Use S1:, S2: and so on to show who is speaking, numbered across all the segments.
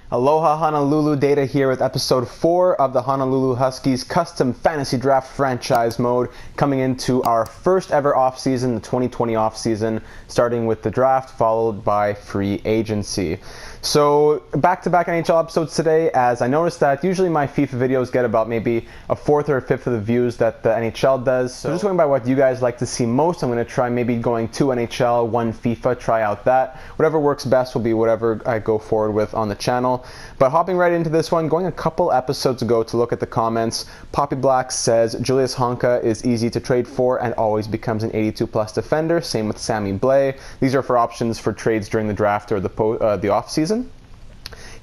S1: Aloha Honolulu, Data here with episode 4 of the Honolulu Huskies Custom Fantasy Draft Franchise Mode, coming into our first ever offseason, the 2020 offseason, starting with the draft followed by free agency. So back-to-back NHL episodes today, as I noticed that usually my FIFA videos get about maybe a fourth or a fifth of the views that the NHL does. So just going by what you guys like to see most, I'm going to try maybe going 2 NHL, 1 FIFA, try out that. Whatever works best will be whatever I go forward with on the channel. But hopping right into this one, going a couple episodes ago to look at the comments, Poppy Black says Julius Honka is easy to trade for and always becomes an 82 plus defender. Same with Sammy Blais. These are for options for trades during the draft or the off-season.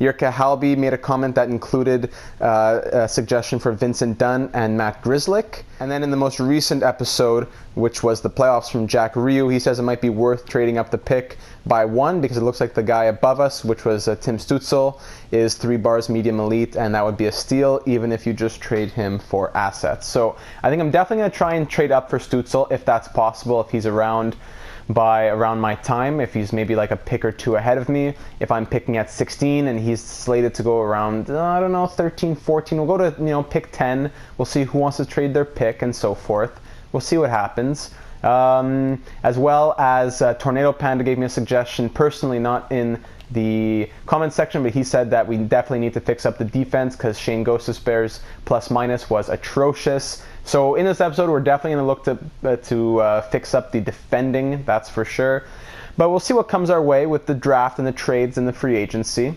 S1: Yurka Halby made a comment that included a suggestion for Vincent Dunn and Matt Grzelcyk. And then in the most recent episode, which was the playoffs from Jack Ryu, he says it might be worth trading up the pick by 1 because it looks like the guy above us, which was Tim Stützle, is 3 bars medium elite, and that would be a steal even if you just trade him for assets. So I think I'm definitely going to try and trade up for Stützle if that's possible, if he's around my time, if he's maybe like a pick or 2 ahead of me. If I'm picking at 16 and he's slated to go around, I don't know, 13, 14, we'll go to, pick 10. We'll see who wants to trade their pick and so forth. We'll see what happens. As well as Tornado Panda gave me a suggestion, personally not in the comment section, but he said that we definitely need to fix up the defense because Shane Gostisbehere's plus minus was atrocious. So in this episode, we're definitely going to look to fix up the defending, that's for sure. But we'll see what comes our way with the draft and the trades and the free agency.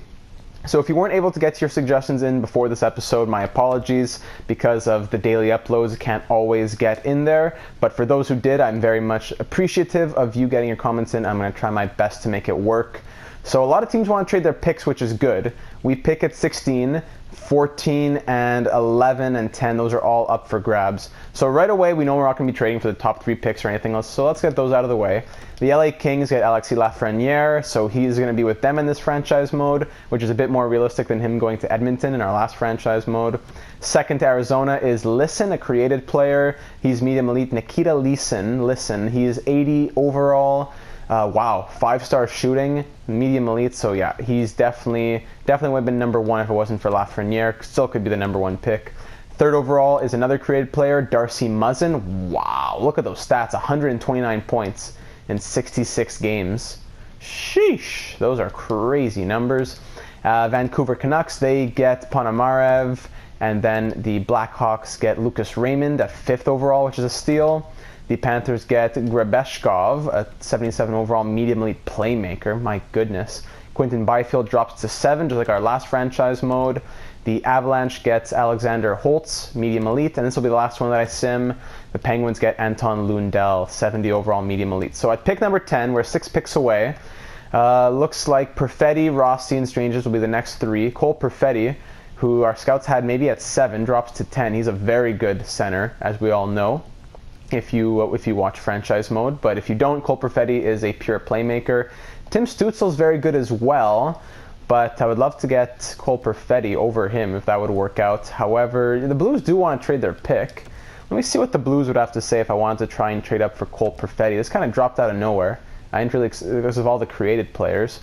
S1: So if you weren't able to get your suggestions in before this episode, my apologies. Because of the daily uploads, can't always get in there. But for those who did, I'm very much appreciative of you getting your comments in. I'm going to try my best to make it work. So a lot of teams want to trade their picks, which is good. We pick at 16, 14, and 11, and 10. Those are all up for grabs. So right away, we know we're not going to be trading for the top 3 picks or anything else. So let's get those out of the way. The LA Kings get Alexis Lafreniere, so he's going to be with them in this franchise mode, which is a bit more realistic than him going to Edmonton in our last franchise mode. Second to Arizona is Lisson, a created player. He's medium elite. Nikita Lisson, he is 80 overall. Wow, 5-star shooting, medium elite. So yeah, he's definitely would have been number 1 if it wasn't for Lafreniere. Still could be the number 1 pick. Third overall is another created player, Darcy Muzzin. Wow, look at those stats, 129 points in 66 games. Sheesh, those are crazy numbers. Vancouver Canucks, they get Ponomarev, and then the Blackhawks get Lucas Raymond at 5th overall, which is a steal. The Panthers get Grebeshkov, a 77 overall medium elite playmaker. My goodness. Quinton Byfield drops to 7, just like our last franchise mode. The Avalanche gets Alexander Holtz, medium elite, and this will be the last one that I sim. The Penguins get Anton Lundell, 70 overall medium elite. So at pick number 10, we're 6 picks away. Looks like Perfetti, Rossi, and Strangers will be the next 3. Cole Perfetti, who our scouts had maybe at 7, drops to 10. He's a very good center, as we all know, if you watch franchise mode. But if you don't, Cole Perfetti is a pure playmaker. Tim Stützle is very good as well, but I would love to get Cole Perfetti over him if that would work out. However, the Blues do want to trade their pick. Let me see what the Blues would have to say if I wanted to try and trade up for Cole Perfetti. This kind of dropped out of nowhere. I didn't really, because of all the created players.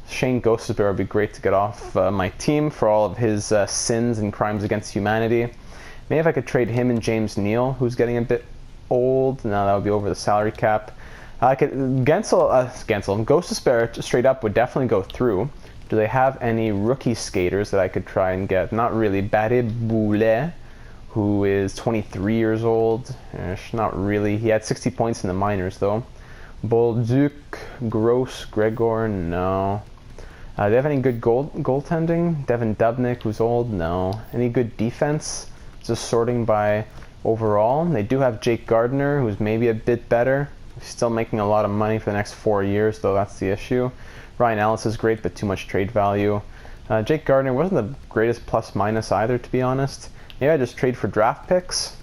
S1: Shane Gostisbehere would be great to get off my team for all of his sins and crimes against humanity. Maybe if I could trade him and James Neal, who's getting a bit old. No, that would be over the salary cap. Gostisbehere straight up would definitely go through. Do they have any rookie skaters that I could try and get? Not really. Barre Boulet, who is 23 years old. Not really. He had 60 points in the minors, though. Bolduc, Gross, Gregor, no. Do they have any good goaltending? Devin Dubnyk, who's old? No. Any good defense? Just sorting by overall. They do have Jake Gardiner, who's maybe a bit better. He's still making a lot of money for the next 4 years, though that's the issue. Ryan Ellis is great, but too much trade value. Jake Gardiner wasn't the greatest plus-minus either, to be honest. Maybe I just trade for draft picks.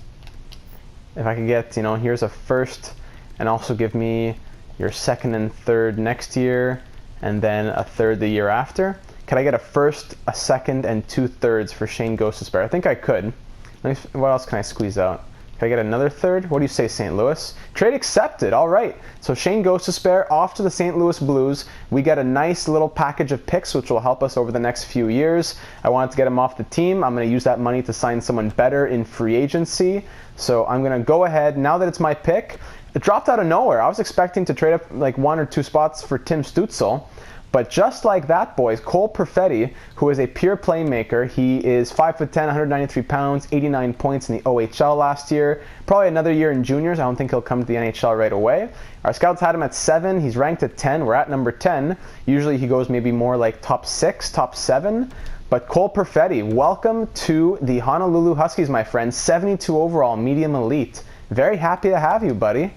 S1: If I could get, here's a first, and also give me your second and third next year, and then a third the year after. Could I get a first, a second, and 2 thirds for Shane Gostisbehere? I think I could. What else can I squeeze out? Can I get another third? What do you say, St. Louis? Trade accepted. All right. So Shane goes to spare, off to the St. Louis Blues. We get a nice little package of picks, which will help us over the next few years. I wanted to get him off the team. I'm going to use that money to sign someone better in free agency. So I'm going to go ahead. Now that it's my pick, it dropped out of nowhere. I was expecting to trade up like 1 or 2 spots for Tim Stützle. But just like that, boys, Cole Perfetti, who is a pure playmaker, he is 5'10", 193 pounds, 89 points in the OHL last year. Probably another year in juniors. I don't think he'll come to the NHL right away. Our scouts had him at 7. He's ranked at 10. We're at number 10. Usually he goes maybe more like top 6, top 7. But Cole Perfetti, welcome to the Honolulu Huskies, my friend. 72 overall, medium elite. Very happy to have you, buddy.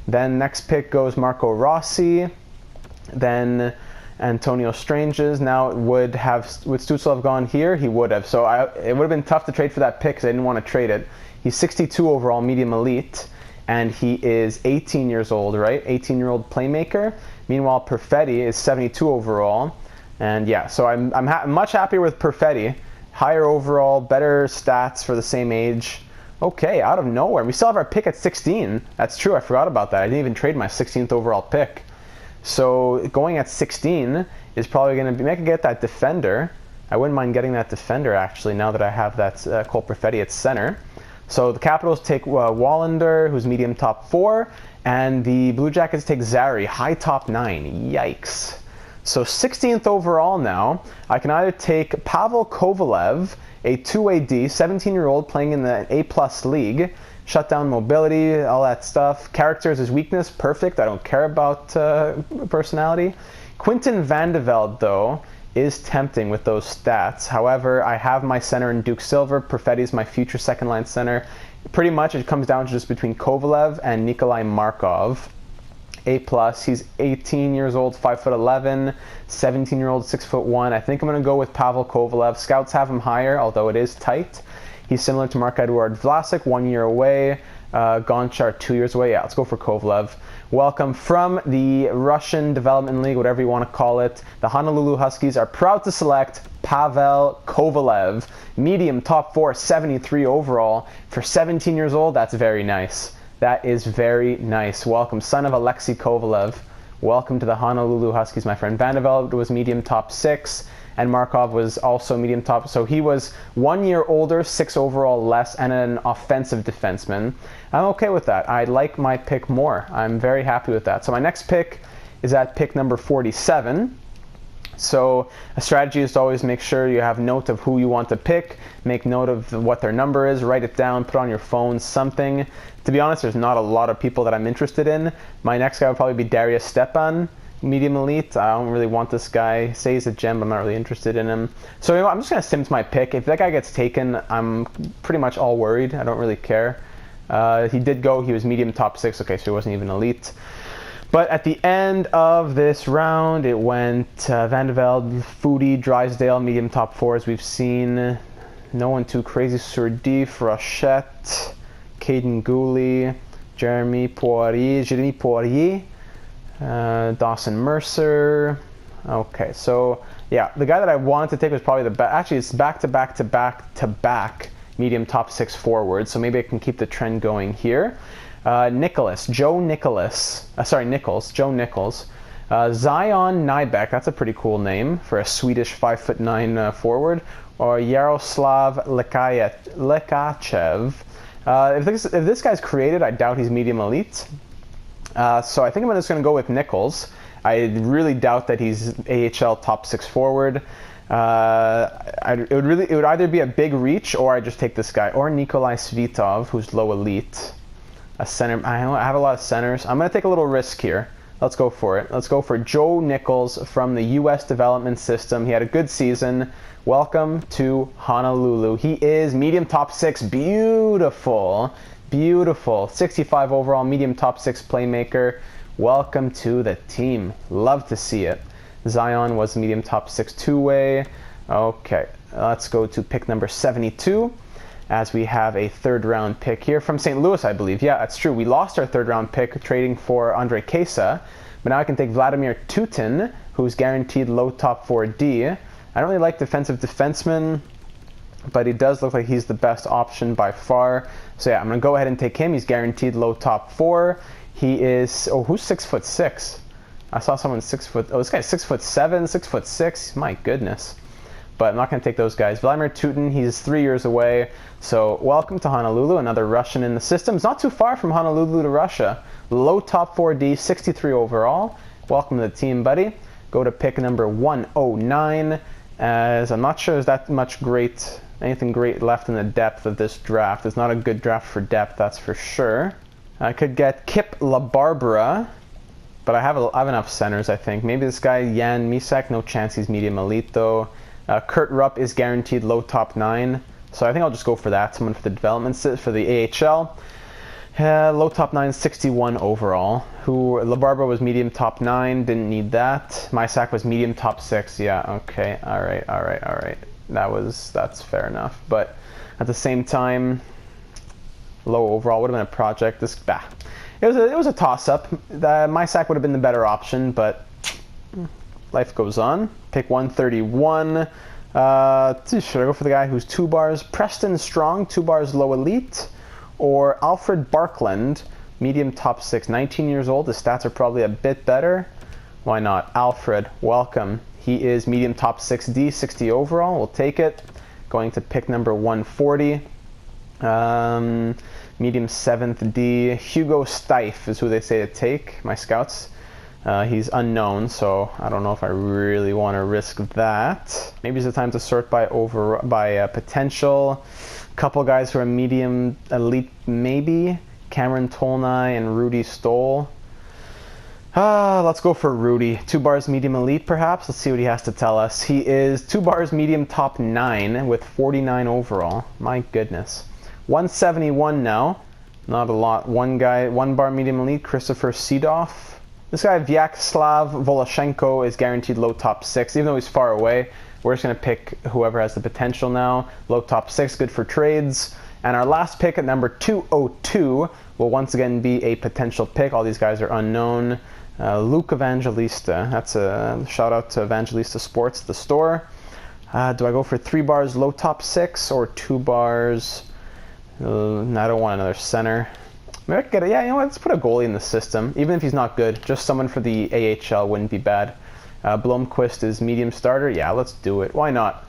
S1: Then next pick goes Marco Rossi. Then Antonio Stranges. Now, would Stützle have gone here? He would have. So it would have been tough to trade for that pick because I didn't want to trade it. He's 62 overall, medium elite, and he is 18 years old, right? 18-year-old playmaker. Meanwhile, Perfetti is 72 overall. And yeah, so I'm much happier with Perfetti. Higher overall, better stats for the same age. Okay, out of nowhere. We still have our pick at 16. That's true. I forgot about that. I didn't even trade my 16th overall pick. So going at 16 is probably going to make it get that defender. I wouldn't mind getting that defender, actually, now that I have that Cole Perfetti at center. So the Capitals take Wallander, who's medium top 4, and the Blue Jackets take Zary, high top 9. Yikes. So 16th overall now, I can either take Pavel Kovalev, a two-way D, 17-year-old playing in the A+ league, shutdown mobility, all that stuff. Character is his weakness, perfect. I don't care about personality. Quinton Vandeveld, though, is tempting with those stats. However, I have my center in Duke Silver. Perfetti is my future second-line center. Pretty much it comes down to just between Kovalev and Nikolai Markov. A+, he's 18 years old, 5'11", 17-year-old, 6'1". I think I'm going to go with Pavel Kovalev. Scouts have him higher, although it is tight. He's similar to Marc-Edouard Vlasic, 1 year away. Gonchar, 2 years away. Yeah, let's go for Kovalev. Welcome from the Russian Development League, whatever you want to call it. The Honolulu Huskies are proud to select Pavel Kovalev. Medium, top 4, 73 overall. For 17 years old, that's very nice. That is very nice. Welcome, son of Alexei Kovalev. Welcome to the Honolulu Huskies, my friend. Vandeveld was medium top 6, and Markov was also medium top. So he was 1 year older, 6 overall less, and an offensive defenseman. I'm okay with that. I like my pick more. I'm very happy with that. So my next pick is at pick number 47. So a strategy is to always make sure you have note of who you want to pick, make note of what their number is, write it down, put on your phone, something. To be honest, there's not a lot of people that I'm interested in. My next guy would probably be Darius Stepan, medium elite. I don't really want this guy. Say he's a gem, but I'm not really interested in him. So you know, I'm just going to sims my pick. If that guy gets taken, I'm pretty much all worried. I don't really care. He did go. He was medium top 6. Okay, so he wasn't even elite. But at the end of this round, it went Vandeveld, Foodie, Drysdale, medium top 4 as we've seen. No one too crazy. Surdi, Frochette, Caden Gooley, Jeremy Poirier, Dawson Mercer. Okay, so yeah, the guy that I wanted to take was probably the best. Actually, it's back-to-back medium top 6 forward, so maybe I can keep the trend going here. Joe Nichols. Zion Nybeck, that's a pretty cool name for a Swedish 5'9" forward. Or Yaroslav Lekachev. If this guy's created, I doubt he's medium elite. So I think I'm just going to go with Nichols. I really doubt that he's AHL top 6 forward. It would either be a big reach, or I just take this guy, or Nikolai Svitov, who's low elite. A center. I have a lot of centers. I'm going to take a little risk here. Let's go for it. Let's go for Joe Nichols from the U.S. development system. He had a good season. Welcome to Honolulu. He is medium top 6. Beautiful. Beautiful. 65 overall, medium top 6 playmaker. Welcome to the team. Love to see it. Zion was medium top 6 two-way. Okay, let's go to pick number 72. As we have a third-round pick here from St. Louis, I believe. Yeah, that's true. We lost our third-round pick trading for Andre Kesa, but now I can take Vladimir Tutin, who's guaranteed low top 4D. I don't really like defensive defensemen. but he does look like he's the best option by far. So yeah, I'm going to go ahead and take him. He's guaranteed low top 4. He is, oh, who's 6'6"? I saw someone 6 foot, oh, this guy's 6'7", 6'6". My goodness. But I'm not going to take those guys. Vladimir Tutin, he's 3 years away. So welcome to Honolulu, another Russian in the system. It's not too far from Honolulu to Russia. Low top 4D, 63 overall. Welcome to the team, buddy. Go to pick number 109, as I'm not sure there's that much anything great left in the depth of this draft. It's not a good draft for depth, that's for sure. I could get Kip LaBarbera, but I have enough centers, I think. Maybe this guy, Jan Misak, no chance he's medium elite though. Kurt Rupp is guaranteed low top 9, so I think I'll just go for that. Someone for the development for the AHL. Low top 9, 61 overall. LaBarbera was medium top 9, didn't need that. Misak was medium top 6, yeah, okay, all right. That's fair enough. But at the same time, low overall would have been a project. It was a toss-up. Misak would have been the better option, but life goes on. Pick 131. Should I go for the guy who's 2 bars? Preston Strong, 2 bars low elite, or Alfred Barkland, medium top 6, 19 years old. His stats are probably a bit better. Why not? Alfred, welcome. He is medium top 6D, 60 overall. We'll take it. Going to pick number 140. Medium 7th D. Hugo Steiff is who they say to take, my scouts. He's unknown, so I don't know if I really want to risk that. Maybe it's the time to sort by potential. Couple guys who are medium elite, maybe. Cameron Tolnai and Rudy Stoll. Let's go for Rudy. 2 bars medium elite, perhaps. Let's see what he has to tell us. He is 2 bars medium top 9 with 49 overall. My goodness. 171 now. Not a lot. 1 bar medium elite, Christopher Seedoff. This guy, Vyacheslav Voloshenko, is guaranteed low top 6. Even though he's far away, we're just going to pick whoever has the potential now. Low top 6, good for trades. And our last pick at number 202 will once again be a potential pick. All these guys are unknown. Luke Evangelista. That's a shout out to Evangelista Sports, the store. Do I go for 3 bars low top 6 or 2 bars? No, I don't want another center. Maybe I could get it. Yeah, you know what? Let's put a goalie in the system. Even if he's not good, just someone for the AHL wouldn't be bad. Blomqvist is medium starter. Yeah, let's do it. Why not?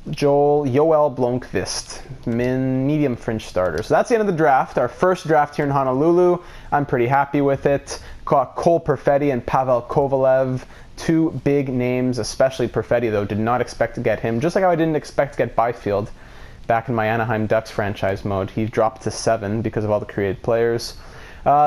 S1: Yoel Blomqvist, medium fringe starter. So that's the end of the draft. Our first draft here in Honolulu. I'm pretty happy with it. Caught Cole Perfetti and Pavel Kovalev. 2 big names, especially Perfetti, though. Did not expect to get him. Just like how I didn't expect to get Byfield back in my Anaheim Ducks franchise mode. He dropped to 7 because of all the created players.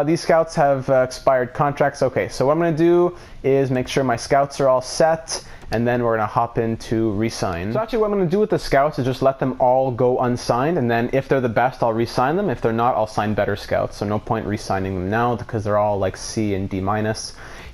S1: These scouts have expired contracts. Okay, so what I'm going to do is make sure my scouts are all set, and then we're going to hop into re-sign. So actually what I'm going to do with the scouts is just let them all go unsigned, and then if they're the best, I'll re-sign them. If they're not, I'll sign better scouts. So no point re-signing them now because they're all like C and D-.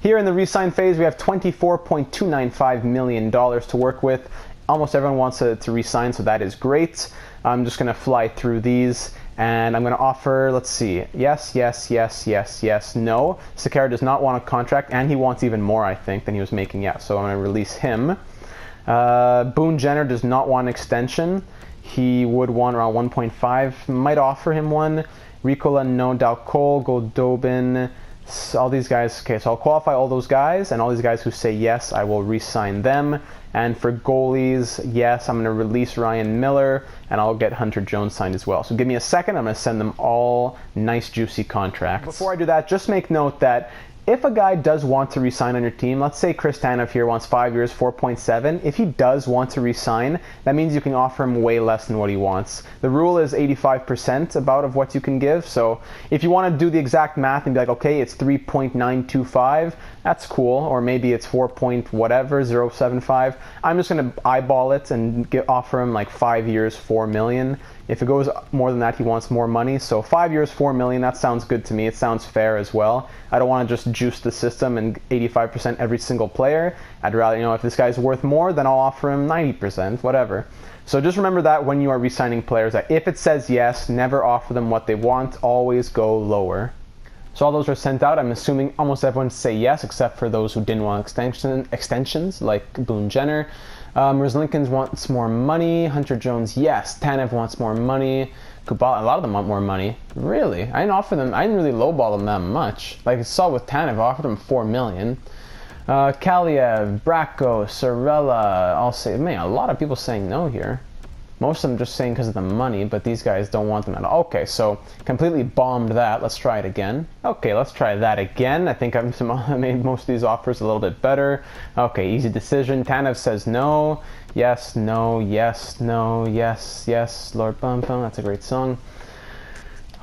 S1: Here in the re-sign phase, we have $24.295 million to work with. Almost everyone wants to re-sign, so that is great. I'm just going to fly through these, and I'm going to offer, let's see, yes, no. Sakara does not want a contract, and he wants even more, I think, than he was making. Yeah, so I'm going to release him. Boone Jenner does not want an extension. He would want around 1.5. Might offer him one. Ricola, no. Dalcol, Goldobin, all these guys. Okay, so I'll qualify all those guys, and all these guys who say yes, I will re-sign them. And for goalies, yes, I'm going to release Ryan Miller, and I'll get Hunter Jones signed as well. So give me a second. I'm going to send them all nice, juicy contracts. Before I do that, just make note that if a guy does want to resign on your team, let's say Chris Tanev here wants 5 years, 4.7. If he does want to resign, that means you can offer him way less than what he wants. The rule is 85% about of what you can give. So if you want to do the exact math and be like, okay, it's 3.925, that's cool. Or maybe it's 4 point whatever, 0.75. I'm just going to eyeball it and offer him like 5 years, 4 million. If it goes more than that, he wants more money. So 5 years, 4 million, that sounds good to me. It sounds fair as well. I don't want to just juice the system and 85% every single player. I'd rather, you know, if this guy's worth more, then I'll offer him 90%, whatever. So just remember that when you are re-signing players, that if it says yes, never offer them what they want, always go lower. So all those are sent out. I'm assuming almost everyone say yes, except for those who didn't want extensions, like Boone Jenner. Merzlikins wants more money. Hunter Jones, yes. Tanev wants more money. Kovalev, a lot of them want more money. Really? I didn't offer them. I didn't really lowball them that much. Like I saw with Tanev, I offered him $4 million. Kaliev, Bracco, Sorella. I'll say, man, a lot of people saying no here. Most of them just saying because of the money, but these guys don't want them at all. Okay, so completely bombed that. Let's try it again. Okay, let's try that again. I think I made most of these offers a little bit better. Okay, easy decision. Tanev says no. Yes, no, yes, no, yes, yes. Lord Bum Bum, that's a great song.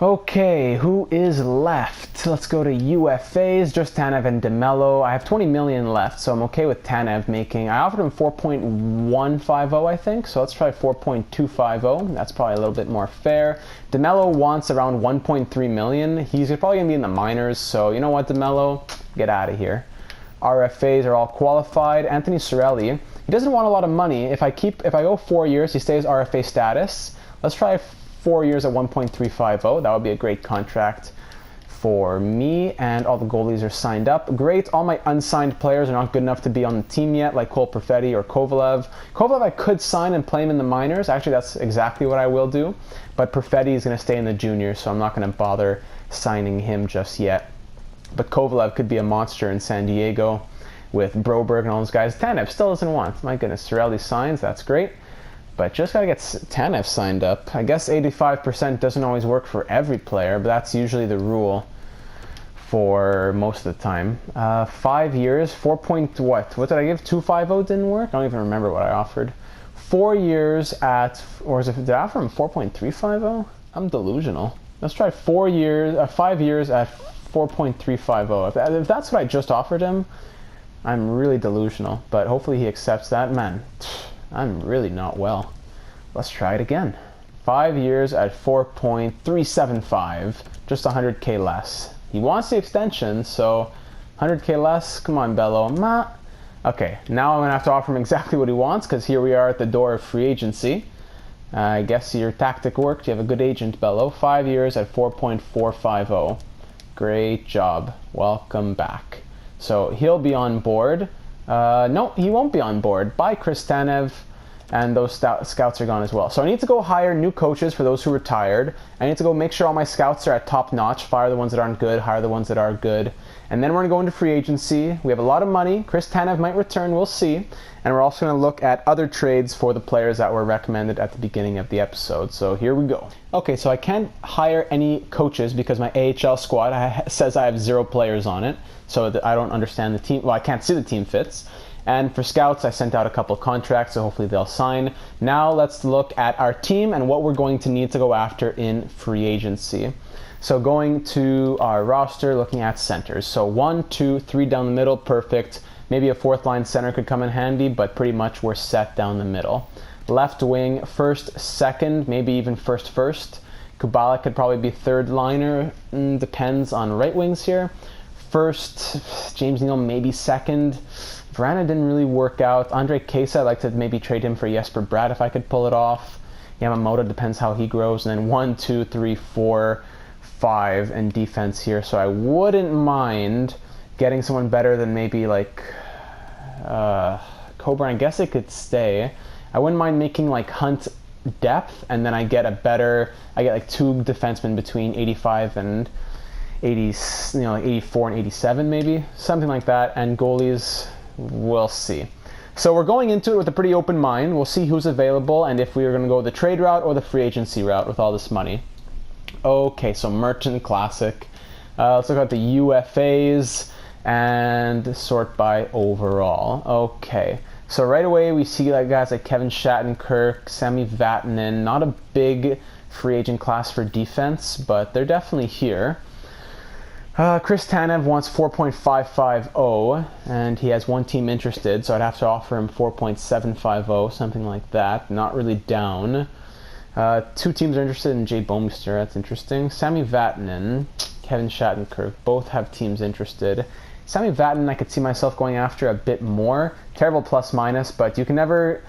S1: Okay, who is left? Let's go to UFAs, just Tanev and DeMello. I have 20 million left, so I'm okay with Tanev making... I offered him 4.150, I think, so let's try 4.250. That's probably a little bit more fair. DeMello wants around 1.3 million. He's probably going to be in the minors, so you know what, DeMello? Get out of here. RFAs are all qualified. Anthony Cirelli, he doesn't want a lot of money. If I go 4 years, he stays RFA status. Let's try 4 years at 1.350. That would be a great contract for me, and all the goalies are signed up. Great. All my unsigned players are not good enough to be on the team yet, like Cole Perfetti or Kovalev. Kovalev I could sign and play him in the minors. Actually, that's exactly what I will do. But Perfetti is going to stay in the juniors, so I'm not going to bother signing him just yet. But Kovalev could be a monster in San Diego with Broberg and all those guys. Tanev still doesn't want. My goodness, Cirelli signs. That's great. But just got to get Tanev signed up. I guess 85% doesn't always work for every player, but that's usually the rule for most of the time. 5 years, 4 point what? What did I give? 250 didn't work? I don't even remember what I offered. 4 years at, or is it, did I offer him 4.350? I'm delusional. Let's try 5 years at 4.350. If that's what I just offered him, I'm really delusional. But hopefully he accepts that. Man, I'm really not well. Let's try it again. 5 years at 4.375, just 100K less. He wants the extension, so 100K less. Come on, Bello. Okay, now I'm gonna have to offer him exactly what he wants, because here we are at the door of free agency. I guess your tactic worked. You have a good agent, Bello. 5 years at 4.450. Great job. Welcome back. So he'll be on board. No, he won't be on board. Bye, Chris Tanev. And those scouts are gone as well. So I need to go hire new coaches for those who retired. I need to go make sure all my scouts are at top notch. Fire the ones that aren't good, hire the ones that are good. And then we're going to go into free agency. We have a lot of money. Chris Tanev might return. We'll see. And we're also going to look at other trades for the players that were recommended at the beginning of the episode. So here we go. Okay, so I can't hire any coaches because my AHL squad says I have 0 players on it. So I don't understand the team. Well, I can't see the team fits. And for scouts, I sent out a couple of contracts, so hopefully they'll sign. Now let's look at our team and what we're going to need to go after in free agency. So going to our roster, looking at centers. So 1, 2, 3 down the middle, perfect. Maybe a 4th line center could come in handy, but pretty much we're set down the middle. Left wing, 1st, 2nd, maybe even 1st. Kubala could probably be 3rd liner. Depends on right wings here. 1st, James Neal maybe 2nd. Vrana didn't really work out. Andre Kesa, I'd like to maybe trade him for Jesper Bratt if I could pull it off. Yamamoto depends how he grows. And then 1, 2, 3, 4, 5 in defense here. So I wouldn't mind getting someone better than maybe like Coburn. I guess it could stay. I wouldn't mind making like Hunt depth, and then I get like 2 defensemen between 85 and 80, like 84 and 87 maybe, something like that. And goalies, we'll see. So we're going into it with a pretty open mind. We'll see who's available and if we are going to go the trade route or the free agency route with all this money. Okay, so Merchant Classic. Let's look at the UFAs and sort by overall. Okay, so right away we see like guys like Kevin Shattenkirk, Sammy Vatanen. Not a big free agent class for defense, but they're definitely here. Chris Tanev wants 4.550, and he has 1 team interested, so I'd have to offer him 4.750, something like that. Not really down. 2 teams are interested in Jay Bouwmeester. That's interesting. Sammy Vatanen, Kevin Shattenkirk, both have teams interested. Sammy Vatanen, I could see myself going after a bit more. Terrible plus minus, but you can never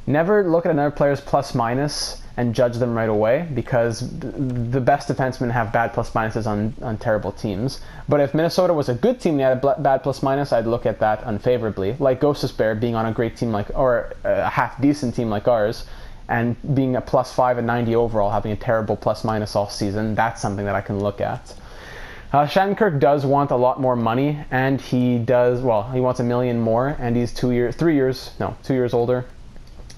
S1: Never look at another player's plus minus and judge them right away, because the best defensemen have bad plus minuses on terrible teams. But if Minnesota was a good team and they had a bad plus minus, I'd look at that unfavorably. Like Ghostus Bear being on a great team or a half decent team like ours, and being a +5 and 90 overall, having a terrible plus minus all season, that's something that I can look at. Shattenkirk does want a lot more money, and he wants $1 million more, and he's 2 years older.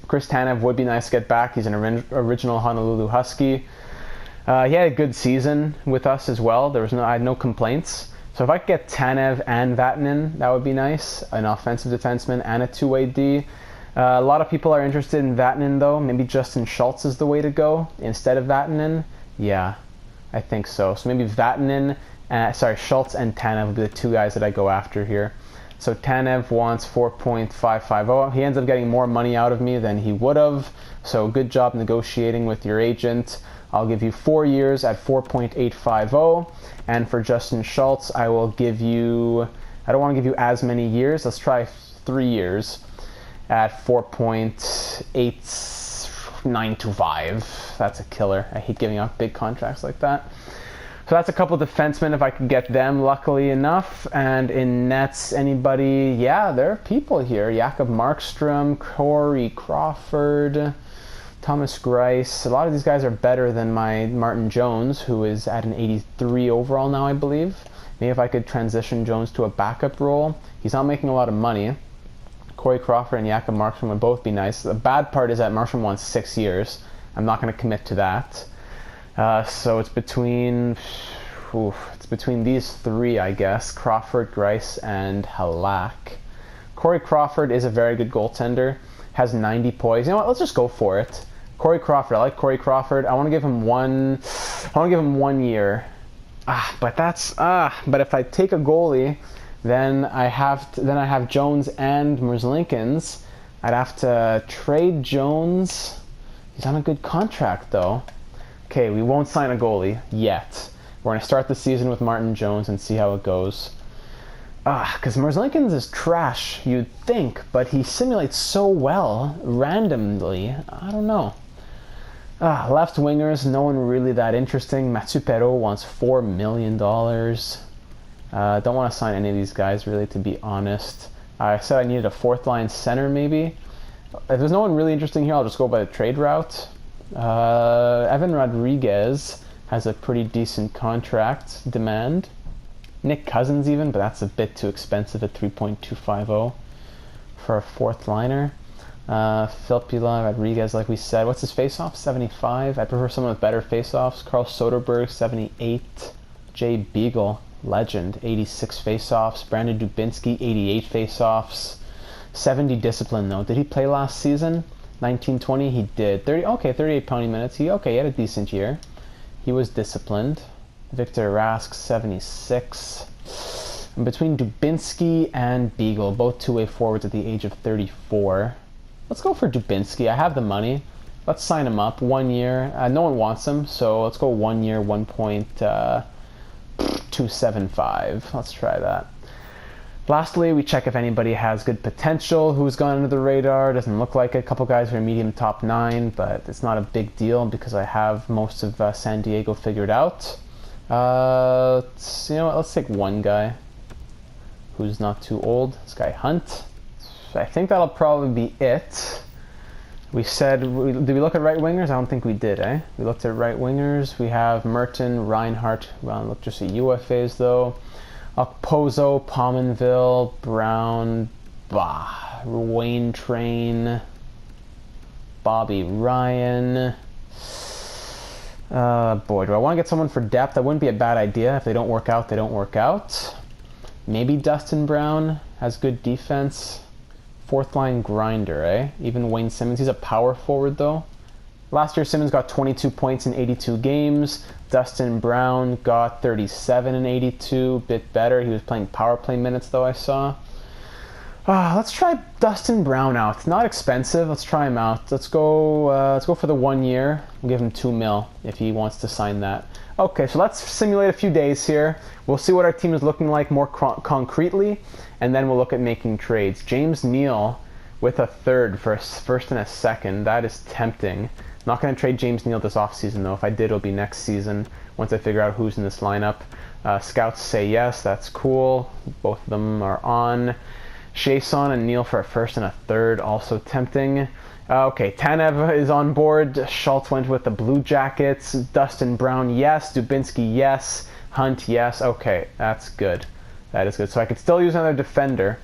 S1: Chris Tanev would be nice to get back. He's an original Honolulu Husky. He had a good season with us as well. I had no complaints. So if I could get Tanev and Vatanen, that would be nice. An offensive defenseman and a two-way D. A lot of people are interested in Vatanen, though. Maybe Justin Schultz is the way to go instead of Vatanen. Yeah, I think so. So maybe Schultz and Tanev would be the two guys that I go after here. So Tanev wants 4.550. He ends up getting more money out of me than he would have. So good job negotiating with your agent. I'll give you 4 years at 4.850. And for Justin Schultz, I will give you, I don't want to give you as many years. Let's try 3 years at 4.8925. That's a killer. I hate giving out big contracts like that. So that's a couple defensemen if I could get them, luckily enough. And in nets, anybody? Yeah, there are people here. Jakob Markstrom, Corey Crawford, Thomas Greiss. A lot of these guys are better than my Martin Jones, who is at an 83 overall now, I believe. Maybe if I could transition Jones to a backup role. He's not making a lot of money. Corey Crawford and Jakob Markstrom would both be nice. The bad part is that Markstrom wants 6 years. I'm not going to commit to that. So it's between these three, I guess. Crawford, Greiss, and Halak. Corey Crawford is a very good goaltender. Has 90 poise. You know what? Let's just go for it. Corey Crawford. I like Corey Crawford. I want to give him 1 year. But if I take a goalie, then I have Jones and Merzlikins. I'd have to trade Jones. He's on a good contract though. Okay, we won't sign a goalie yet. We're going to start the season with Martin Jones and see how it goes. Because Merzlikins is trash, you'd think, but he simulates so well randomly. I don't know. Left wingers, no one really that interesting. Mathieu Perreault wants $4 million. Don't want to sign any of these guys, really, to be honest. I said I needed a fourth line center, maybe. If there's no one really interesting here, I'll just go by the trade route. Evan Rodriguez has a pretty decent contract demand. Nick Cousins even, but that's a bit too expensive at 3.250 for a fourth liner. Filppula, Rodriguez, like we said. What's his face-off? 75. I prefer someone with better face-offs. Carl Soderberg, 78. Jay Beagle, legend, 86 face-offs. Brandon Dubinsky, 88 face-offs. 70 discipline though. Did he play last season? 1920, he did. 38 penalty minutes. He had a decent year. He was disciplined. Victor Rask, 76. And between Dubinsky and Beagle, both two-way forwards at the age of 34. Let's go for Dubinsky. I have the money. Let's sign him up. 1 year. No one wants him, so let's go 1 year, 1.275. Let's try that. Lastly, we check if anybody has good potential, who's gone under the radar. Doesn't look like it. A couple guys who are medium top 9, but it's not a big deal because I have most of San Diego figured out. You know what? Let's take one guy who's not too old. This guy Hunt. So I think that'll probably be it. We said, did we look at right wingers? I don't think we did, eh? We looked at right wingers. We have Merton, Reinhardt. Well, look just at UFAs though. Okposo, Pominville, Brown, Wayne Train, Bobby Ryan. Boy, do I want to get someone for depth? That wouldn't be a bad idea. If they don't work out, they don't work out. Maybe Dustin Brown has good defense. Fourth line grinder, eh? Even Wayne Simmons. He's a power forward though. Last year, Simmons got 22 points in 82 games. Dustin Brown got 37 in 82, bit better. He was playing power play minutes, though, I saw. Let's try Dustin Brown out. It's not expensive. Let's try him out. Let's go for the 1 year. We'll give him $2 million if he wants to sign that. Okay, so let's simulate a few days here. We'll see what our team is looking like more concretely, and then we'll look at making trades. James Neal with a third for a first and a second. That is tempting. Not going to trade James Neal this offseason, though. If I did, it'll be next season once I figure out who's in this lineup. Scouts say yes. That's cool. Both of them are on. Chiasson and Neal for a first and a third. Also tempting. Okay, Tanev is on board. Schultz went with the Blue Jackets. Dustin Brown, yes. Dubinsky, yes. Hunt, yes. Okay, that's good. That is good. So I could still use another defender,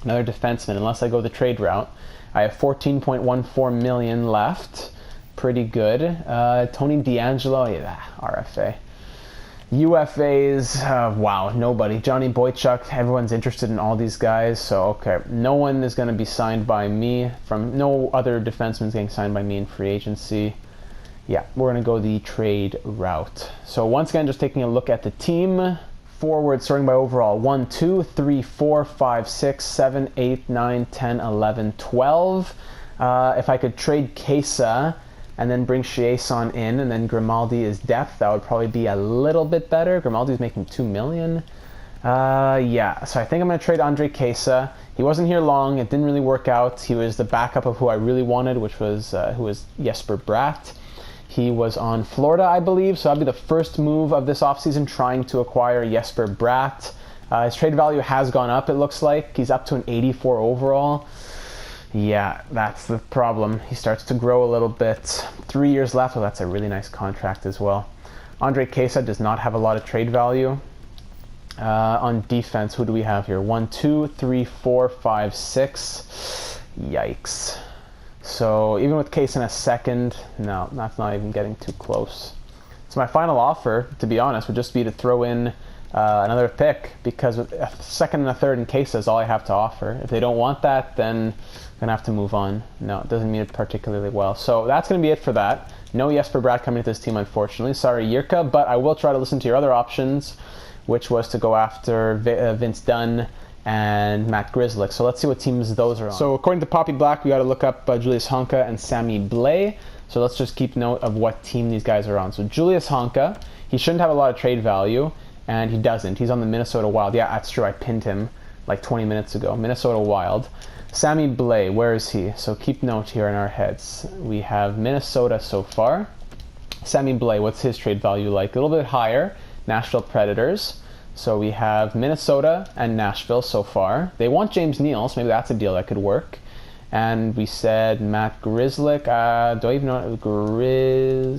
S1: another defenseman, unless I go the trade route. I have 14.14 million left. Pretty good. Tony DeAngelo, yeah, RFA. UFAs, wow, nobody. Johnny Boychuk, everyone's interested in all these guys, so okay. No one is going to be signed by me. No other defenseman's getting signed by me in free agency. Yeah, we're going to go the trade route. So once again, just taking a look at the team. Forward, starting by overall. 1, 2, 3, 4, 5, 6, 7, 8, 9, 10, 11, 12. If I could trade Kesa and then bring Chiasson in, and then Grimaldi is depth, that would probably be a little bit better. Grimaldi's making $2 million. Yeah, so I think I'm going to trade Andre Kesa. He wasn't here long. It didn't really work out. He was the backup of who I really wanted, which was who was Jesper Bratt. He was on Florida, I believe, so that'll be the first move of this offseason, trying to acquire Jesper Bratt. His trade value has gone up, it looks like. He's up to an 84 overall. Yeah, that's the problem. He starts to grow a little bit. 3 years left. Well, that's a really nice contract as well. Andre Kesa does not have a lot of trade value. On defense, who do we have here? 1, 2, 3, 4, 5, 6. Yikes. So even with Kesa in a second, no, that's not even getting too close. So my final offer, to be honest, would just be to throw in another pick, because with a second and a third in Kesa is all I have to offer. If they don't want that, then I'm going to have to move on. No, it doesn't mean it particularly well. So that's going to be it for that. No Jesper Bratt coming to this team, unfortunately. Sorry, Jirka, but I will try to listen to your other options, which was to go after Vince Dunn and Matt Grzelcyk. So let's see what teams those are on. So according to Poppy Black, we got to look up Julius Honka and Sammy Blais. So let's just keep note of what team these guys are on. So Julius Honka, he shouldn't have a lot of trade value, and he doesn't. He's on the Minnesota Wild. Yeah, that's true. I pinned him like 20 minutes ago. Minnesota Wild. Sammy Blais, where is he? So keep note here in our heads. We have Minnesota so far. Sammy Blais, what's his trade value like? A little bit higher. Nashville Predators. So we have Minnesota and Nashville so far. They want James Neal, so maybe that's a deal that could work. And we said Matt Grzelcyk. Do I even know?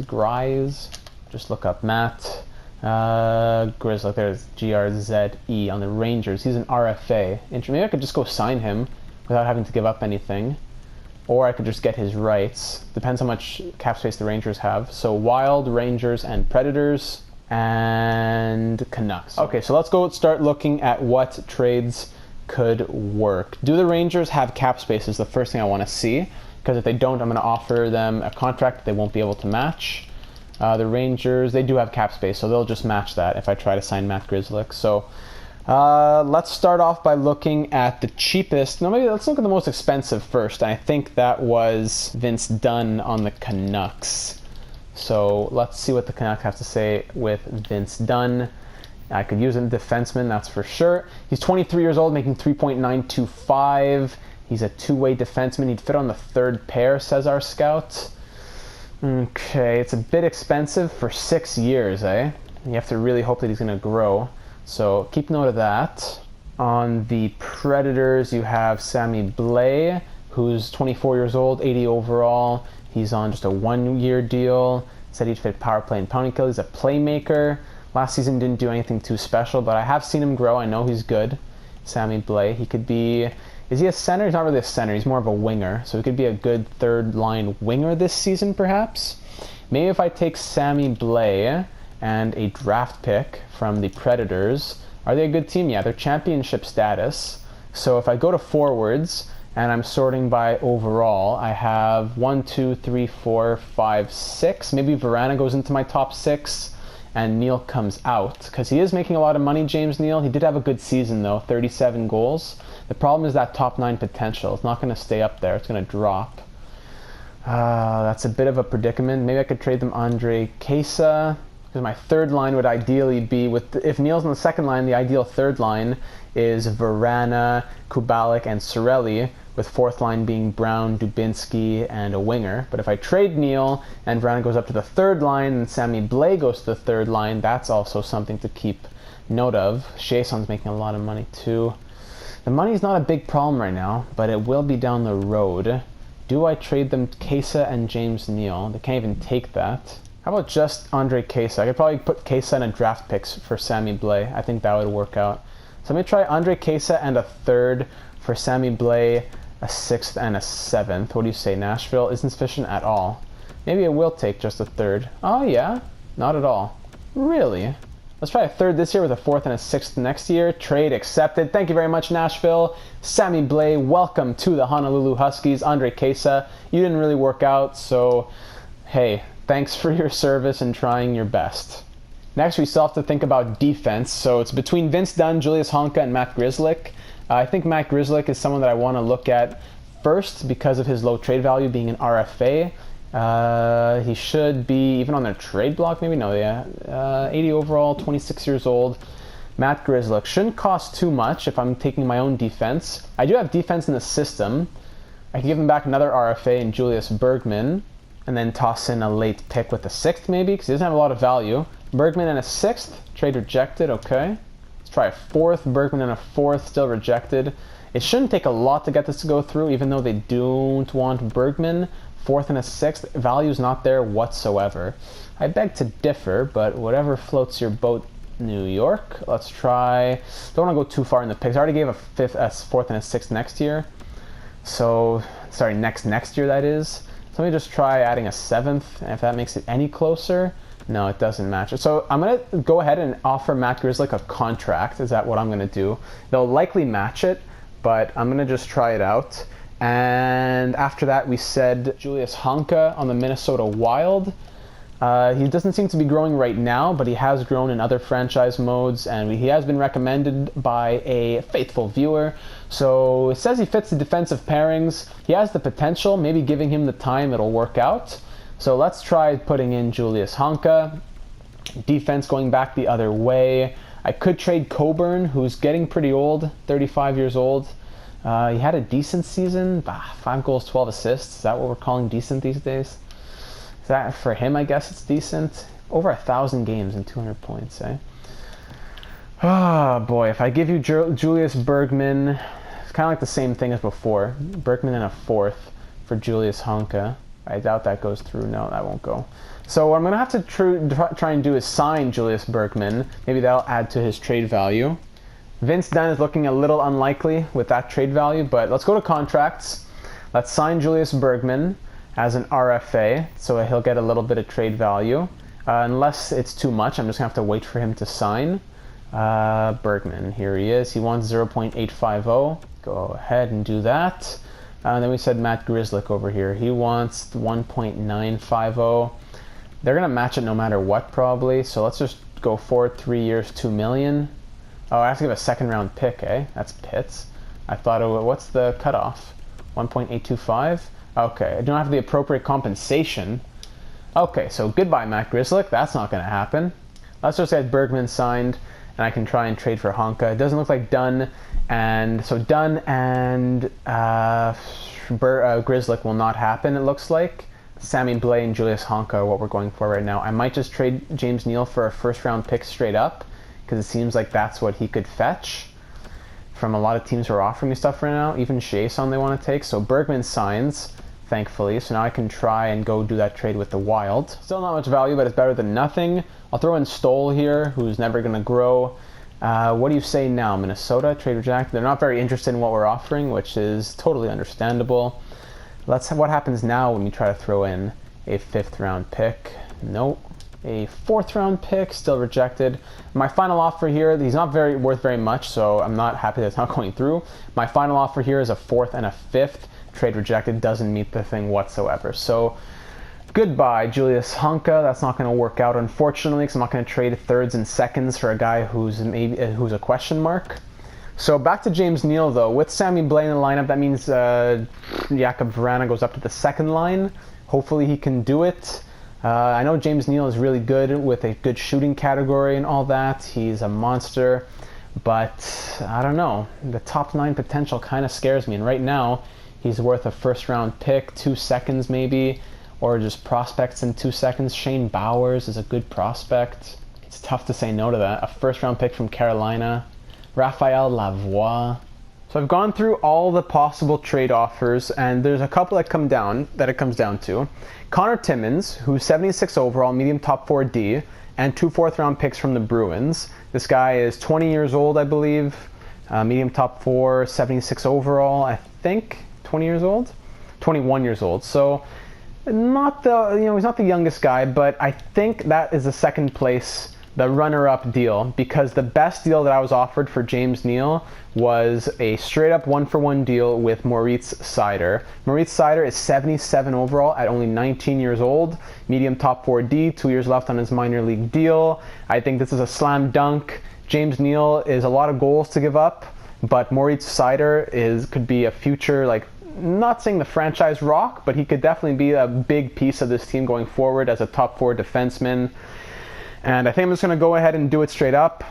S1: Grise? Just look up Matt Grzelcyk. There's GRZE on the Rangers. He's an RFA. Maybe I could just go sign him without having to give up anything. Or I could just get his rights. Depends how much cap space the Rangers have. So Wild, Rangers, and Predators, and Canucks. Okay, so let's go start looking at what trades could work. Do the Rangers have cap space is the first thing I want to see, because if they don't, I'm going to offer them a contract they won't be able to match. The Rangers, they do have cap space, so they'll just match that if I try to sign Matt Grzelcyk. So let's start off by looking at the cheapest. No, maybe let's look at the most expensive first. And I think that was Vince Dunn on the Canucks. So let's see what the Canucks have to say with Vince Dunn. I could use a defenseman, that's for sure. He's 23 years old, making $3.925. He's a two-way defenseman. He'd fit on the third pair, says our scout. Okay, it's a bit expensive for 6 years, eh? You have to really hope that he's going to grow. So keep note of that. On the Predators, you have Sammy Blais, who's 24 years old, 80 overall. He's on just a 1-year deal. Said he'd fit power play and penalty kill. He's a playmaker. Last season didn't do anything too special, but I have seen him grow. I know he's good. Sammy Blais. He could be... Is he a center? He's not really a center. He's more of a winger. So he could be a good third-line winger this season, perhaps. Maybe if I take Sammy Blais and a draft pick from the Predators. Are they a good team? Yeah, they're championship status. So if I go to forwards and I'm sorting by overall, I have 1, 2, 3, 4, 5, 6. Maybe Verana goes into my top 6 and Neal comes out, because he is making a lot of money, James Neal. He did have a good season though, 37 goals. The problem is that top 9 potential. It's not going to stay up there. It's going to drop. That's a bit of a predicament. Maybe I could trade them Andre Kesa. Because my third line would ideally be with, if Neal's on the second line, the ideal third line is Vrana, Kubalik, and Cirelli, with fourth line being Brown, Dubinsky, and a winger. But if I trade Neal and Vrana goes up to the third line and Sammy Blais goes to the third line, that's also something to keep note of. Chiasson's making a lot of money too. The money's not a big problem right now, but it will be down the road. Do I trade them Kesa and James Neal? They can't even take that. How about just Andre Kesa? I could probably put Kesa in a draft picks for Sammy Blais. I think that would work out. So I'm going to try Andre Kesa and a third for Sammy Blais, a sixth and a seventh. What do you say? Nashville isn't sufficient at all. Maybe it will take just a third. Oh yeah? Not at all. Really? Let's try a third this year with a fourth and a sixth next year. Trade accepted. Thank you very much, Nashville. Sammy Blais, welcome to the Honolulu Huskies. Andre Kesa, you didn't really work out, so hey, thanks for your service and trying your best. Next, we still have to think about defense. So it's between Vince Dunn, Julius Honka, and Matt Grzelcyk. I think Matt Grzelcyk is someone that I want to look at first because of his low trade value being an RFA. He should be even on their trade block, maybe? No, yeah. 80 overall, 26 years old. Matt Grzelcyk shouldn't cost too much if I'm taking my own defense. I do have defense in the system. I can give him back another RFA in Julius Bergman, and then toss in a late pick with a sixth maybe, because he doesn't have a lot of value. Bergman and a sixth, trade rejected, okay. Let's try a fourth, Bergman and a fourth, still rejected. It shouldn't take a lot to get this to go through, even though they don't want Bergman. Fourth and a sixth, value's not there whatsoever. I beg to differ, but whatever floats your boat, New York. Let's try, don't want to go too far in the picks. I already gave a fourth and a sixth next year. So, sorry, next year that is. So let me just try adding a seventh, and if that makes it any closer. No, it doesn't match it. So I'm going to go ahead and offer Matt Grzelcyk a contract. Is that what I'm going to do? They'll likely match it, but I'm going to just try it out. And after that, we said Julius Honka on the Minnesota Wild. He doesn't seem to be growing right now, but he has grown in other franchise modes, and he has been recommended by a faithful viewer. So it says he fits the defensive pairings. He has the potential, maybe giving him the time, it'll work out. So let's try putting in Julius Honka. Defense going back the other way. I could trade Coburn, who's getting pretty old, 35 years old. He had a decent season, 5 goals, 12 assists. Is that what we're calling decent these days? Is that for him? I guess it's decent. Over 1,000 games and 200 points, eh? Oh boy, if I give you Julius Bergman, it's kind of like the same thing as before. Bergman and a fourth for Julius Honka. I doubt that goes through. No, that won't go. So what I'm going to have to try and do is sign Julius Bergman. Maybe that'll add to his trade value. Vince Dunn is looking a little unlikely with that trade value, but let's go to contracts. Let's sign Julius Bergman as an RFA, so he'll get a little bit of trade value. Unless it's too much, I'm just going to have to wait for him to sign. Bergman, here he is. He wants 0.850. Go ahead and do that. And then we said Matt Grzelcyk over here. He wants 1.950. They're going to match it no matter what, probably. So let's just go forward 3 years, $2 million. Oh, I have to give a second round pick, eh? That's pits. I thought, what's the cutoff? 1.825? Okay, I don't have the appropriate compensation. Okay, so goodbye, Matt Grzelcyk. That's not going to happen. Let's just get Bergman signed, and I can try and trade for Honka. It doesn't look like Dunn, and so Dunn and Grzelcyk will not happen, it looks like. Sammy Blais and Julius Honka are what we're going for right now. I might just trade James Neal for a first-round pick straight up, because it seems like that's what he could fetch from a lot of teams who are offering me stuff right now. Even Chiasson they want to take. So Bergman signs, thankfully. So now I can try and go do that trade with the Wild. Still not much value, but it's better than nothing. I'll throw in Stoll here, who's never going to grow. What do you say now? Minnesota, trade rejected. They're not very interested in what we're offering, which is totally understandable. Let's have what happens now when we try to throw in a 5th round pick. Nope. A 4th round pick, still rejected. My final offer here, he's not worth very much, so I'm not happy that it's not going through. My final offer here is a 4th and a 5th. Trade rejected, doesn't meet the thing whatsoever. So goodbye, Julius Honka. That's not going to work out, unfortunately, because I'm not going to trade thirds and seconds for a guy who's a question mark. So back to James Neal, though. With Sammy Blais in the lineup, that means Jakub Vrana goes up to the second line. Hopefully he can do it. I know James Neal is really good with a good shooting category and all that. He's a monster, but I don't know. The top 9 potential kind of scares me, and right now he's worth a first-round pick, 2 seconds maybe, or just prospects in 2 seconds. Shane Bowers is a good prospect. It's tough to say no to that. A first-round pick from Carolina. Raphael Lavoie. So I've gone through all the possible trade offers, and there's a couple that it comes down to. Connor Timmins, who's 76 overall, medium top 4D, and 2 fourth-round picks from the Bruins. This guy is 20 years old, I believe. Medium top 4, 76 overall, I think. 20 years old? 21 years old. So not the, he's not the youngest guy, but I think that is the second place, the runner-up deal, because the best deal that I was offered for James Neal was a straight-up 1-for-1 deal with Moritz Seider. Moritz Seider is 77 overall at only 19 years old, medium top 4D, 2 years left on his minor league deal. I think this is a slam dunk. James Neal is a lot of goals to give up, but Moritz Seider could be a future, like, not saying the franchise rock, but he could definitely be a big piece of this team going forward as a top 4 defenseman. And I think I'm just going to go ahead and do it straight up.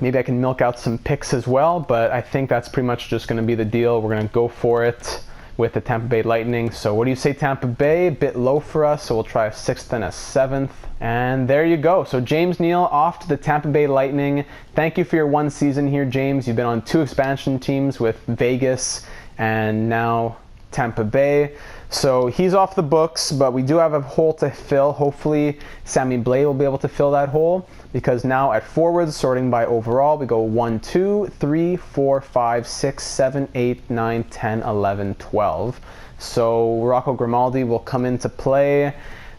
S1: Maybe I can milk out some picks as well, but I think that's pretty much just going to be the deal. We're going to go for it with the Tampa Bay Lightning. So what do you say, Tampa Bay? A bit low for us, so we'll try a 6th and a 7th. And there you go. So James Neal off to the Tampa Bay Lightning. Thank you for your 1 season here, James. You've been on 2 expansion teams with Vegas and now Tampa Bay. So he's off the books, but we do have a hole to fill. Hopefully Sammy Blais will be able to fill that hole, because now at forwards, sorting by overall, we go 1, 2, 3, 4, 5, 6, 7, 8, 9, 10, 11, 12. So Rocco Grimaldi will come into play.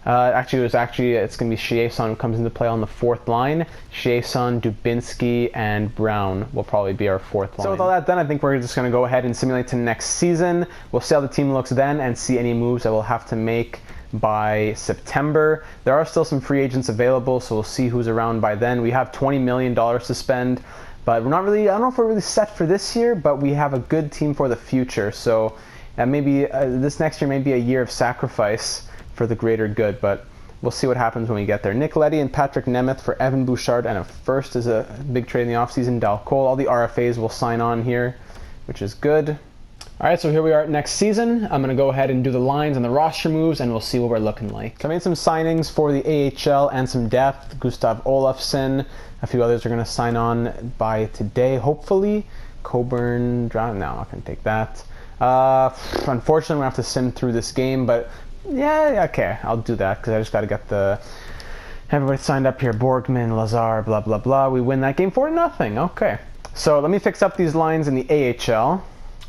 S1: It's going to be Chiasson who comes into play on the 4th line. Chiasson, Dubinsky, and Brown will probably be our 4th line. So with all that done, I think we're just going to go ahead and simulate to next season. We'll see how the team looks then and see any moves that we'll have to make by September. There are still some free agents available, so we'll see who's around by then. We have $20 million to spend, but we're not really, I don't know if we're really set for this year, but we have a good team for the future. So maybe this next year may be a year of sacrifice for the greater good, but we'll see what happens when we get there. Nick Leddy and Patrick Nemeth for Evan Bouchard, and a first is a big trade in the offseason. Dal Cole, all the RFAs will sign on here, which is good. All right, so here we are next season. I'm going to go ahead and do the lines and the roster moves, and we'll see what we're looking like. So I made some signings for the AHL and some depth. Gustav Olofsson, a few others are going to sign on by today, hopefully. Coburn, no, I'm not going to take that. Unfortunately, we're going to have to sim through this game, but yeah, okay, I'll do that, because I just got to get everybody signed up here. Borgman, Lazar, blah, blah, blah. We win that game 4-0. Okay. So let me fix up these lines in the AHL.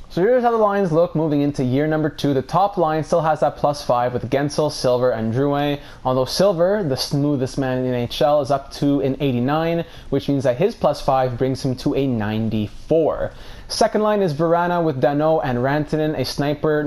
S1: So here's how the lines look moving into year number 2. The top line still has that +5 with Gensel, Silver, and Drouin. Although Silver, the smoothest man in the NHL, is up to an 89, which means that his +5 brings him to a 94. Second line is Verana with Danault and Rantanen, a sniper.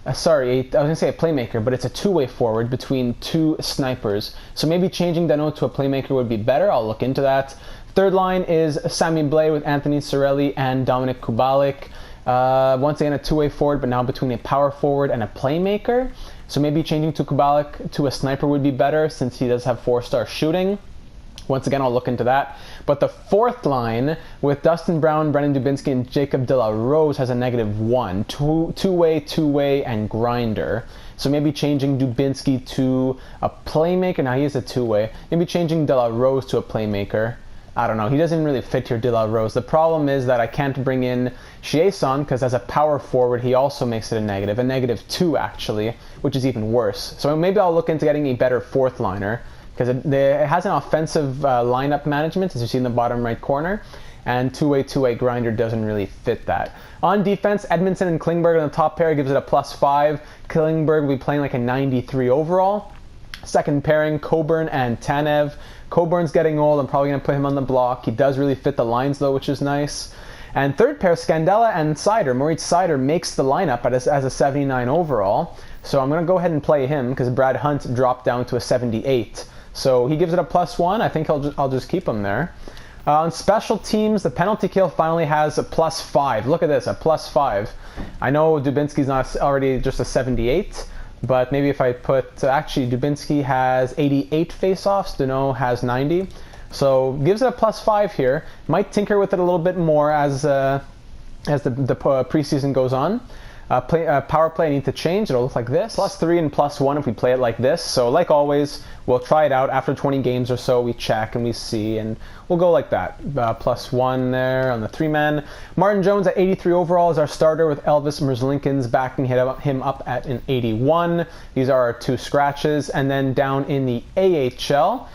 S1: I was going to say a playmaker, but it's a 2-way forward between 2 snipers. So maybe changing Danault to a playmaker would be better. I'll look into that. Third line is Sammy Blais with Anthony Cirelli and Dominic Kubalik. Once again, a 2-way forward, but now between a power forward and a playmaker. So maybe changing to Kubalik to a sniper would be better, since he does have 4-star shooting. Once again, I'll look into that. But the fourth line with Dustin Brown, Brendan Dubinsky, and Jacob De La Rose has a -1. Two-way, and grinder. So maybe changing Dubinsky to a playmaker. Now he is a 2-way. Maybe changing De La Rose to a playmaker. I don't know. He doesn't really fit here, De La Rose. The problem is that I can't bring in Chiasson, because as a power forward, he also makes it a -2 actually, which is even worse. So maybe I'll look into getting a better 4th liner, because it has an offensive lineup management, as you see in the bottom right corner, and two-way grinder doesn't really fit that. On defense, Edmondson and Klingberg in the top pair gives it a +5. Klingberg will be playing like a 93 overall. Second pairing, Coburn and Tanev. Coburn's getting old. I'm probably going to put him on the block. He does really fit the lines, though, which is nice. And third pair, Scandella and Seider. Moritz Seider makes the lineup as a 79 overall. So I'm going to go ahead and play him, because Brad Hunt dropped down to a 78. So he gives it a +1. I think I'll just keep him there. On special teams, the penalty kill finally has a +5. Look at this, a +5. I know Dubinsky's not already just a 78, but maybe if I put, actually Dubinsky has 88 face-offs, Danault has 90. So gives it a +5 here. Might tinker with it a little bit more as the preseason goes on. Power play I need to change. It'll look like this. +3 and +1 if we play it like this. So like always, we'll try it out after 20 games or so. We check and we see, and we'll go like that. +1 there on the 3-man. Martin Jones at 83 overall is our starter, with Elvis Merzlikins backing him up at an 81. These are our 2 scratches. And then down in the AHL,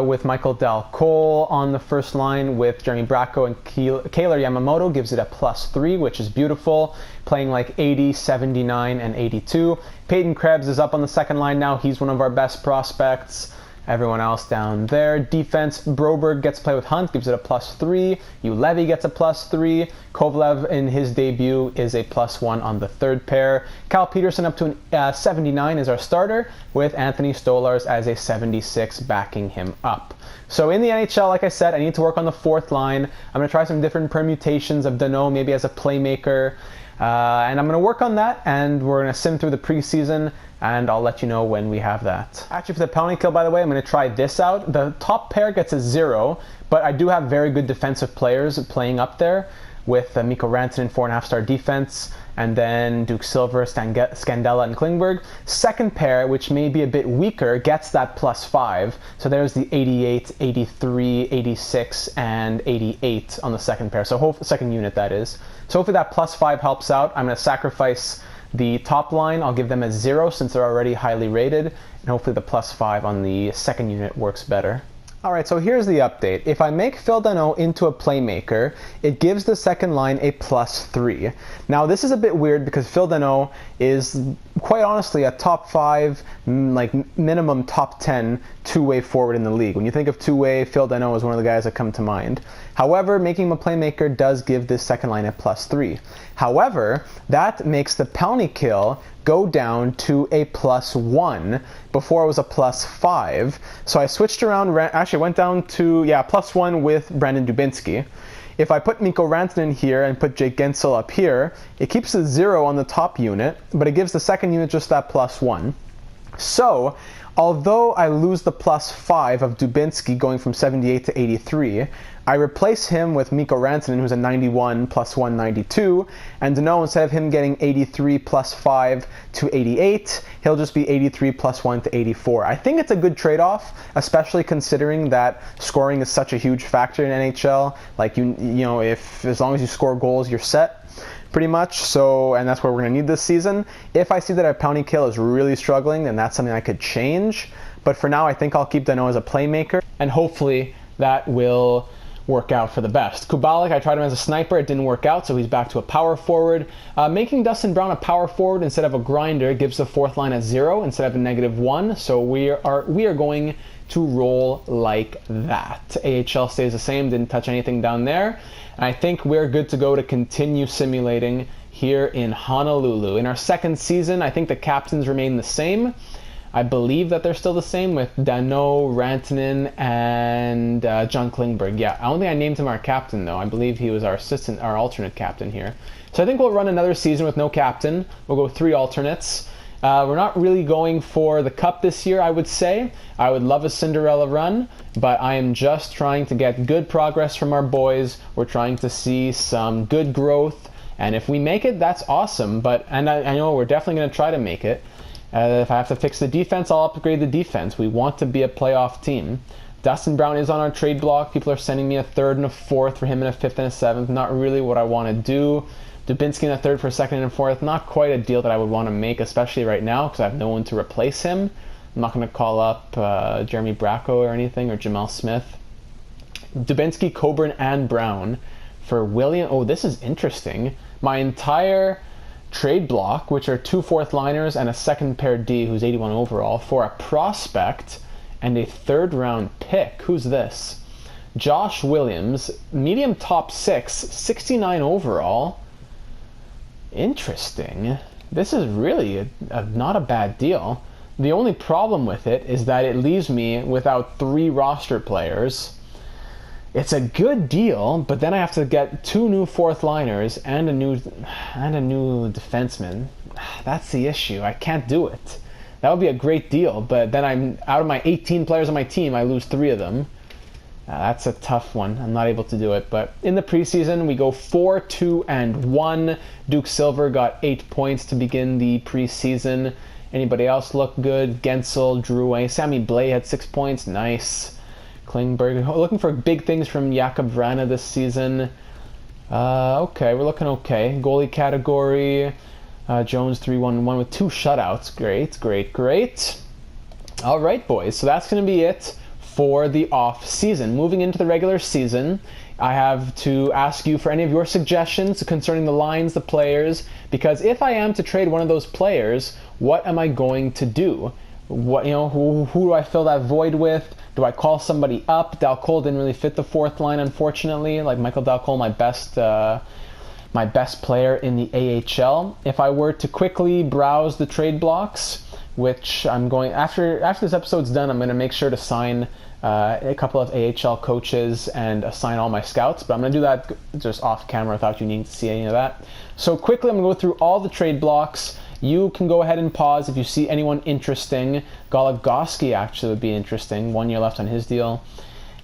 S1: with Michael Dal Cole on the first line with Jeremy Bracco and Kaylor Yamamoto, gives it a +3, which is beautiful, playing like 80, 79, and 82. Peyton Krebs is up on the second line now. He's one of our best prospects. Everyone else down there. Defense, Broberg gets to play with Hunt, gives it a +3. Ulevi gets a +3. Kovalev in his debut is a +1 on the third pair. Cal Peterson up to a 79 is our starter, with Anthony Stolarz as a 76 backing him up. So in the NHL, like I said, I need to work on the fourth line. I'm going to try some different permutations of Danault maybe as a playmaker. And I'm going to work on that, and we're going to sim through the preseason, and I'll let you know when we have that. Actually, for the penalty kill, by the way, I'm going to try this out. The top pair gets a 0, but I do have very good defensive players playing up there, with Mikko Rantanen, 4.5-star defense, and then Duke Silver, Scandella, and Klingberg. Second pair, which may be a bit weaker, gets that +5. So there's the 88, 83, 86, and 88 on the second pair. So second unit, that is. So hopefully that +5 helps out. I'm going to sacrifice the top line. I'll give them a 0 since they're already highly rated, and hopefully the +5 on the second unit works better. Alright, so here's the update. If I make Phil Danault into a playmaker, it gives the second line a +3. Now this is a bit weird because Phil Danault is quite honestly a top 5, like minimum top 10 two-way forward in the league. When you think of two-way, Phil Danault is one of the guys that come to mind. However, making him a playmaker does give this second line a +3. However, that makes the penalty kill go down to a +1. Before it was a +5. So I switched around, actually went down to, +1 with Brandon Dubinsky. If I put Mikko Rantanen here and put Jake Gensel up here, it keeps the 0 on the top unit, but it gives the second unit just that +1. So, although I lose the +5 of Dubinsky going from 78 to 83, I replace him with Mikko Rantanen, who's a 91 +1, 92, and Danault, instead of him getting 83 +5 to 88, he'll just be 83 +1 to 84. I think it's a good trade-off, especially considering that scoring is such a huge factor in NHL. Like, you know, as long as you score goals, you're set, pretty much. So, and that's what we're going to need this season. If I see that our penalty kill is really struggling, then that's something I could change. But for now, I think I'll keep Danault as a playmaker, and hopefully that will work out for the best. Kubalik, I tried him as a sniper, it didn't work out, so he's back to a power forward. Making Dustin Brown a power forward instead of a grinder gives the fourth line a 0 instead of a -1, so we are going to roll like that. AHL stays the same, didn't touch anything down there, and I think we're good to go to continue simulating here in Honolulu. In our second season, I think the captains remain the same. I believe that they're still the same, with Danault, Rantanen, and John Klingberg. Yeah, I don't think I named him our captain, though. I believe he was our assistant, our alternate captain here. So I think we'll run another season with no captain. We'll go 3 alternates. We're not really going for the cup this year, I would say. I would love a Cinderella run, but I am just trying to get good progress from our boys. We're trying to see some good growth, and if we make it, that's awesome. And I know we're definitely going to try to make it. If I have to fix the defense, I'll upgrade the defense. We want to be a playoff team. Dustin Brown is on our trade block. People are sending me a 3rd and a 4th for him, and a 5th and a 7th. Not really what I want to do. Dubinsky in a 3rd for a 2nd and a 4th. Not quite a deal that I would want to make, especially right now, because I have no one to replace him. I'm not going to call up Jeremy Bracco or anything, or Jamal Smith. Dubinsky, Coburn, and Brown for William. Oh, this is interesting. My entire trade block, which are 2 4th liners and a 2nd pair D who's 81 overall, for a prospect and a 3rd round pick. Who's this? Josh Williams, medium top 6, 69 overall. Interesting. This is really not a bad deal. The only problem with it is that it leaves me without 3 roster players. It's a good deal, but then I have to get 2 new fourth liners and a new defenseman. That's the issue. I can't do it. That would be a great deal, but then I'm out of my 18 players on my team, I lose 3 of them. That's a tough one. I'm not able to do it. But in the preseason, we go 4-2-1. Duke Silver got 8 points to begin the preseason. Anybody else look good? Gensel, Drouin, Sammy Blais had 6 points. Nice. Klingberg. Looking for big things from Jakub Vrana this season. Okay, we're looking okay. Goalie category. Jones 3-1-1 with 2 shutouts. Great. All right, boys. So that's going to be it for the off season. Moving into the regular season, I have to ask you for any of your suggestions concerning the lines, the players, because if I am to trade one of those players, what am I going to do? What, who do I fill that void with? Do I call somebody up? Dal Cole didn't really fit the fourth line, unfortunately. Like Michael Dal Cole, my best player in the AHL. If I were to quickly browse the trade blocks, which I'm going after this episode's done, I'm going to make sure to sign a couple of AHL coaches and assign all my scouts, but I'm going to do that just off camera without you needing to see any of that. So quickly, I'm going to go through all the trade blocks. You can go ahead and pause if you see anyone interesting. Goligoski actually would be interesting. 1 year left on his deal.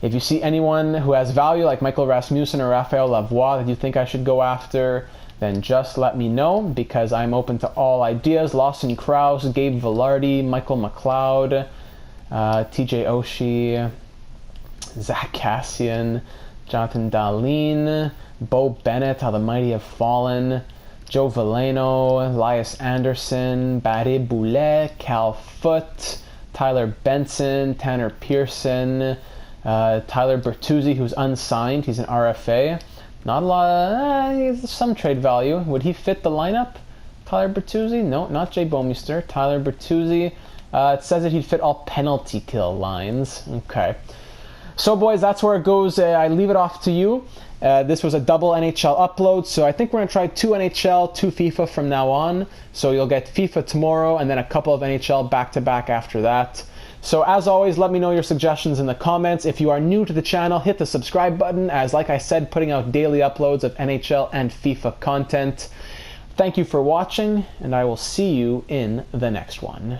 S1: If you see anyone who has value, like Michael Rasmussen or Raphael Lavoie, that you think I should go after, then just let me know, because I'm open to all ideas. Lawson Krause, Gabe Velarde, Michael McLeod, TJ Oshie, Zach Cassian, Jonathan Dahlin, Bo Bennett, How the Mighty Have Fallen, Joe Veleno, Elias Anderson, Barre Boulet, Cal Foote, Tyler Benson, Tanner Pearson, Tyler Bertuzzi, who's unsigned. He's an RFA. Not a lot, some trade value. Would he fit the lineup? Tyler Bertuzzi? No, not Jay Bouwmeester. Tyler Bertuzzi. It says that he'd fit all penalty kill lines. Okay. So, boys, that's where it goes. I leave it off to you. This was a double NHL upload, so I think we're going to try 2 NHL, 2 FIFA from now on. So you'll get FIFA tomorrow and then a couple of NHL back-to-back after that. So as always, let me know your suggestions in the comments. If you are new to the channel, hit the subscribe button, as like I said, putting out daily uploads of NHL and FIFA content. Thank you for watching, and I will see you in the next one.